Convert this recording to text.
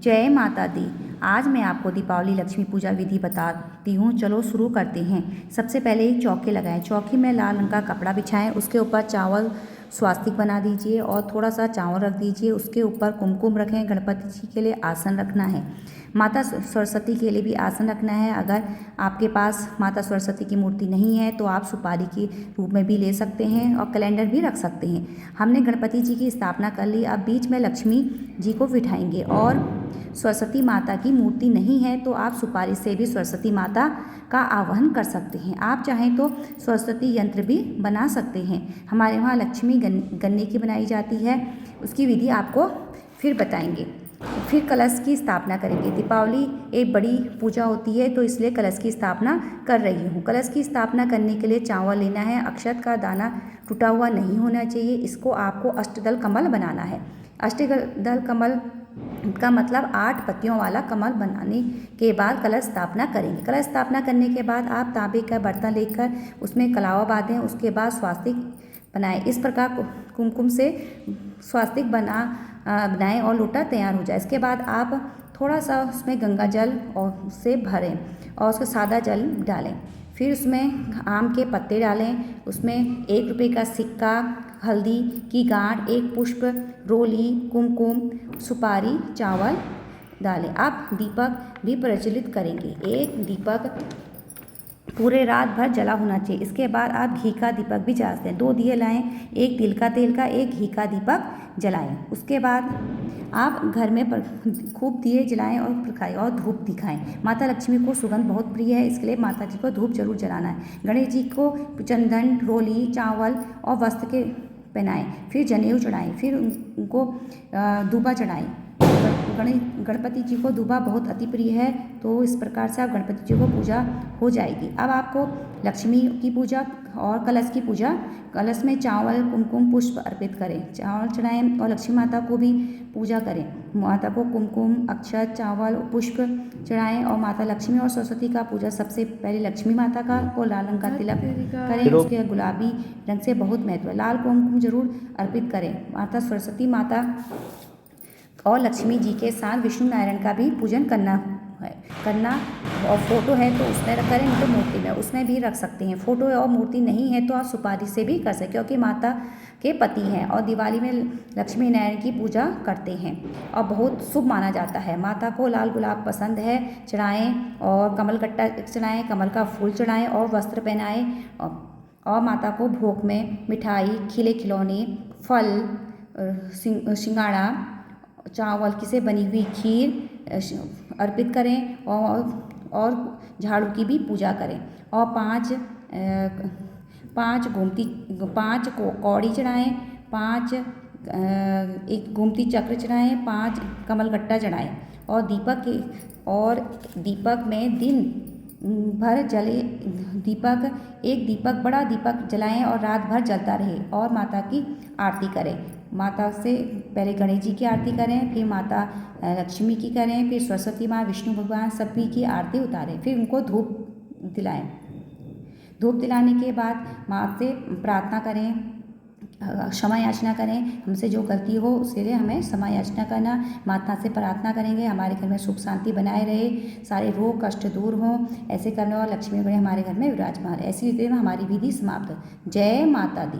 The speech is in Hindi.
जय माता दी। आज मैं आपको दीपावली लक्ष्मी पूजा विधि बताती हूँ। चलो शुरू करते हैं। सबसे पहले एक चौकी लगाएं। चौकी में लाल रंग का कपड़ा बिछाएं। उसके ऊपर चावल स्वास्तिक बना दीजिए और थोड़ा सा चावल रख दीजिए। उसके ऊपर कुमकुम रखें। गणपति जी के लिए आसन रखना है। माता सरस्वती के लिए भी आसन रखना है। अगर आपके पास माता सरस्वती की मूर्ति नहीं है तो आप सुपारी के रूप में भी ले सकते हैं और कैलेंडर भी रख सकते हैं। हमने गणपति जी की स्थापना कर ली। अब बीच में लक्ष्मी जी को बिठाएंगे और सरस्वती माता की मूर्ति नहीं है तो आप सुपारी से भी सरस्वती माता का आवाहन कर सकते हैं। आप चाहें तो सरस्वती यंत्र भी बना सकते हैं। हमारे वहाँ लक्ष्मी गन्ने की बनाई जाती है। उसकी विधि आपको फिर बताएंगे। फिर कलश की स्थापना करेंगे। दीपावली एक बड़ी पूजा होती है तो इसलिए कलश की स्थापना कर रही हूँ। कलश की स्थापना करने के लिए चावल लेना है। अक्षत का दाना टूटा हुआ नहीं होना चाहिए। इसको आपको अष्टदल कमल बनाना है। अष्टदल कमल का मतलब 8 पत्तियों वाला कमल बनाने के बाद कलश स्थापना करेंगे। कलश स्थापना करने के बाद आप तांबे का बर्तन लेकर उसमें कलावा बांधें। उसके बाद स्वास्तिक बनाएं। इस प्रकार कुमकुम से स्वास्तिक बनाएं और लोटा तैयार हो जाए। इसके बाद आप थोड़ा सा उसमें गंगा जल और से भरें और उसका सादा जल डालें। फिर उसमें आम के पत्ते डालें। उसमें 1 रुपये का सिक्का, हल्दी की गांठ, 1 पुष्प, रोली, कुमकुम, सुपारी, चावल डालें। आप दीपक भी प्रज्वलित करेंगे। एक दीपक पूरे रात भर जला होना चाहिए। इसके बाद आप घी का दीपक भी जलाते हैं। 2 दिए लाएं, 1 तिल का तेल का, 1 घी का दीपक जलाएं। उसके बाद आप घर में खूब दिए जलाएं और प्रकाएं और धूप दिखाएं। माता लक्ष्मी को सुगंध बहुत प्रिय है, इसके लिए माता जी को धूप जरूर जलाना है। गणेश जी को चंदन, रोली, चावल और वस्त्र के पहनाएं। फिर जनेऊ चढ़ाएं। फिर उनको दूबा चढ़ाएं। गणपति जी को दूबा बहुत अति प्रिय है तो इस प्रकार से आप गणपति जी को पूजा हो जाएगी। अब आपको लक्ष्मी की पूजा और कलश की पूजा। कलश में चावल, कुमकुम, पुष्प अर्पित करें। चावल चढ़ाएं और लक्ष्मी माता को भी पूजा करें। माता को कुमकुम, अक्षत, चावल, पुष्प चढ़ाएं और माता लक्ष्मी और सरस्वती का पूजा। सबसे पहले लक्ष्मी माता का को लाल रंग का तिलक करें। उसके गुलाबी रंग से बहुत महत्व है। लाल कुमकुम जरूर अर्पित करें। माता सरस्वती माता और लक्ष्मी जी के साथ विष्णु नारायण का भी पूजन करना और फोटो है तो उसमें करें, नहीं तो मूर्ति में उसमें भी रख सकते हैं। फोटो और मूर्ति नहीं है तो आप सुपारी से भी कर सकते क्योंकि माता के पति हैं और दिवाली में लक्ष्मी नारायण की पूजा करते हैं और बहुत शुभ माना जाता है। माता को लाल गुलाब पसंद है, चढ़ाएं और कमल कट्टा चढ़ाएं, कमल का फूल चढ़ाएं और वस्त्र पहनाएं और माता को भोग में मिठाई, खिले खिलौने, फल, सिंगाड़ा, चावल की से बनी हुई खीर अर्पित करें और झाड़ू की भी पूजा करें और 5 कौड़ी चढ़ाएं, 5 एक गोमती चक्र चढ़ाएं, 5 कमलगट्टा चढ़ाएं और दीपक में दिन भर जले एक दीपक बड़ा दीपक जलाएं और रात भर जलता रहे और माता की आरती करें। माता से पहले गणेश जी की आरती करें, फिर माता लक्ष्मी की करें, फिर सरस्वती माँ, विष्णु भगवान सभी की आरती उतारें। फिर उनको धूप दिलाएं। धूप दिलाने के बाद माँ से प्रार्थना करें, क्षमा याचना करें। हमसे जो गलती हो उसके लिए हमें क्षमा याचना करना। माता से प्रार्थना करेंगे हमारे घर में सुख शांति बनाए रहे, सारे रोग कष्ट दूर हों। ऐसे करने और लक्ष्मी गणेश हमारे घर में विराजमान। ऐसी रीति में हमारी विधि समाप्त। जय माता दी।